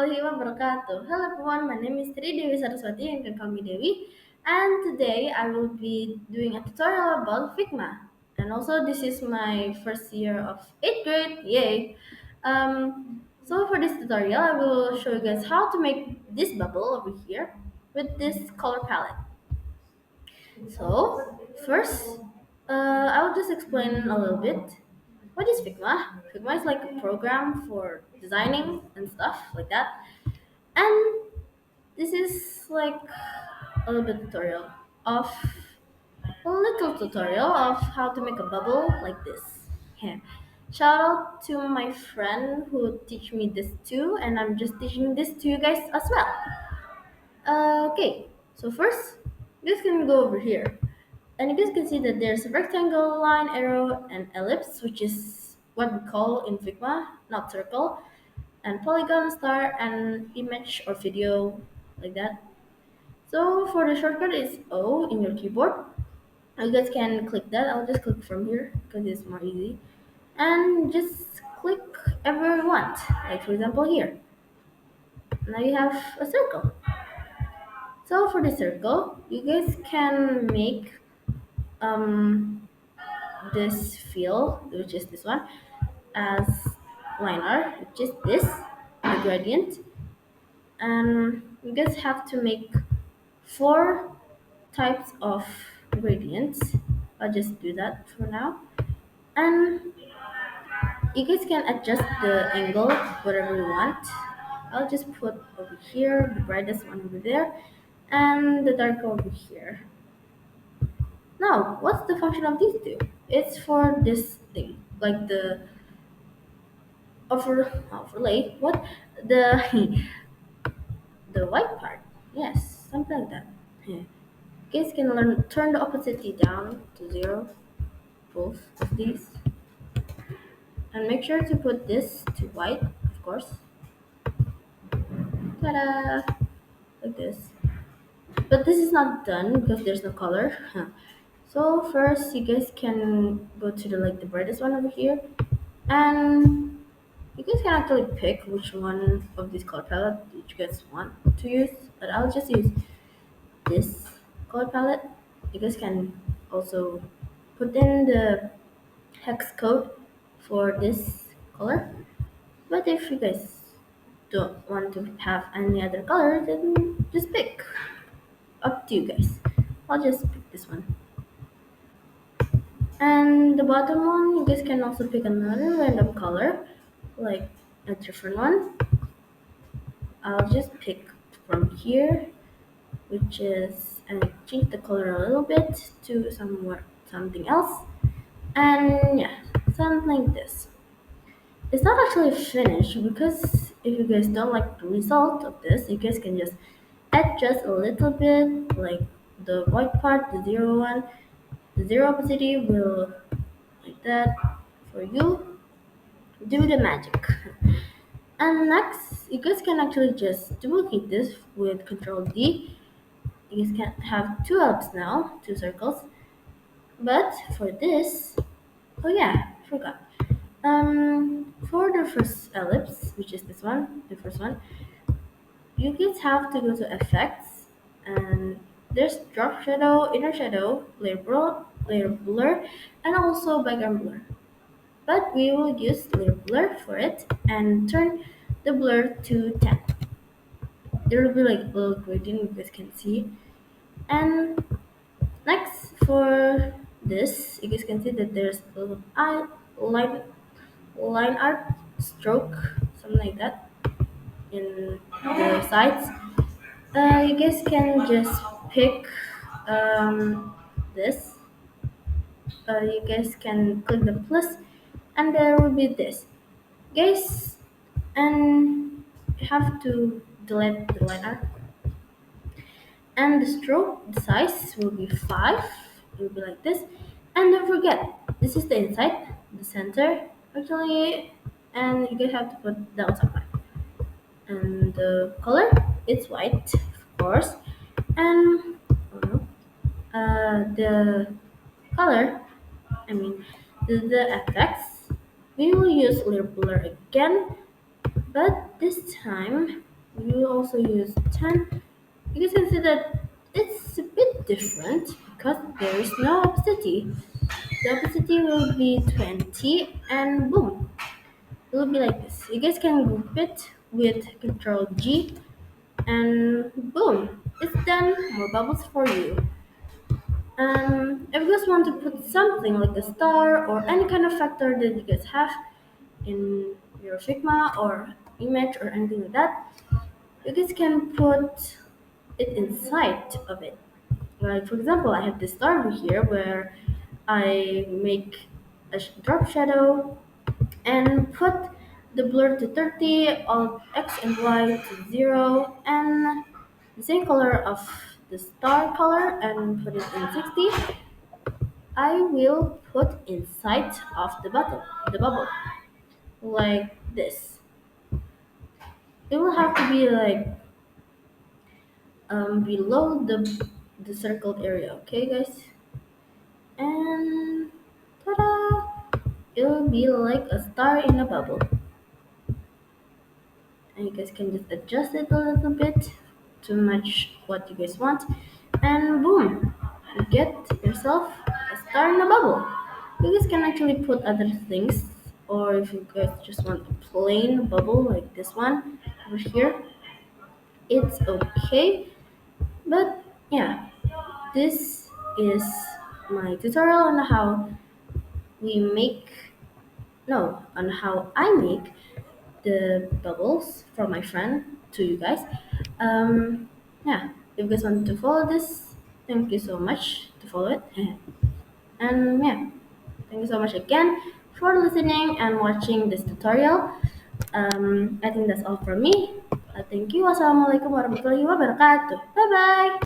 Warahmatullahi wabarakatuh. Hello everyone, my name is Dewi Saraswati, and you can call me Dewi. And today I will be doing a tutorial about Figma. And also this is my first year of 8th grade, yay! So for this tutorial I will show you guys how to make this bubble over here with this color palette. So first, I will just explain a little bit. What is Figma? Figma is like a program for designing and stuff like that. And this is like a little bit tutorial of a little tutorial of how to make a bubble like this. Here. Shout out to my friend who teach me this too, and I'm just teaching this to you guys as well. Okay, so first, you guys can go over here. And you guys can see that there's a rectangle, line, arrow, and ellipse, which is what we call in Figma, not circle, and polygon, star, and image or video, like that. So for the shortcut is O in your keyboard. You guys can click that. I'll just click from here because it's more easy. And just click everywhere you want. Like for example here. Now you have a circle. So for the circle, you guys can make this fill, which is this one, as line art, which is this, the gradient. And you guys have to make four types of gradients. I'll just do that for now. And you guys can adjust the angle whatever you want. I'll just put over here the brightest one over there and the darker over here. Now, what's the function of these two? It's for this thing, like the overlay. What the the white part? Yes, something like that. Yeah. You guys can turn the opacity down to zero, both of these, and make sure to put this to white, of course. Ta-da! Like this. But this is not done because there's no color. So first, you guys can go to the the brightest one over here, and you guys can actually pick which one of these color palette you guys want to use. But I'll just use this color palette. You guys can also put in the hex code for this color. But if you guys don't want to have any other color, then just pick. Up to you guys. I'll just pick this one. And the bottom one, you guys can also pick another random color, like a different one. I'll just pick from here, which is, and change the color a little bit to something else. And yeah, something like this. It's not actually finished because if you guys don't like the result of this, you guys can just adjust a little bit, like the white part, the zero one. The zero opacity will like that for you. Do the magic. And next, you guys can actually just duplicate this with Control D. You guys can have two ellipses now, two circles. But for this, oh yeah, I forgot. For the first ellipse, which is this one, the first one, you guys have to go to Effects, and there's Drop Shadow, Inner Shadow, Layer Blur, and also Background Blur. But we will use Layer Blur for it and turn the blur to 10. There will be like a little gradient you guys can see. And next for this, you guys can see that there's a little line, line art stroke, something like that in the sides. You guys can just pick this. You guys can click the plus, and there will be this. Guys, and you have to delete the line art. And the stroke, the size will be 5. It will be like this. And don't forget, this is the inside, the center, actually, and you guys have to put the outside part. And the color, it's white, of course. And oh no, the color, I mean, the effects, we will use layer blur again, but this time We will also use 10. You can see that it's a bit different because there is no opacity. The opacity will be 20 and boom. It will be like this. You guys can group it with Control G and boom. It's done. More bubbles for you. If you guys want to put something like a star or any kind of factor that you guys have in your Figma or image or anything like that, you guys can put it inside of it. Like for example, I have this star over here where I make a drop shadow and put the blur to 30, alt X and Y to 0, and the same color of the star color and put it in 60. I will put inside of the bubble, like this. It will have to be like below the circled area, okay, guys? And ta-da! It will be like a star in a bubble. And you guys can just adjust it a little bit to match what you guys want, and boom, you get yourself a star in a bubble. You guys can actually put other things, or if you guys just want a plain bubble like this one over here, it's okay. But yeah, this is my tutorial on how we make no on how I make the bubbles from my friend to you guys. Yeah, if you guys want to follow this, thank you so much to follow it. And yeah, thank you so much again for listening and watching this tutorial. I think that's all from me. Thank you. Wassalamualaikum warahmatullahi wabarakatuh. Bye bye.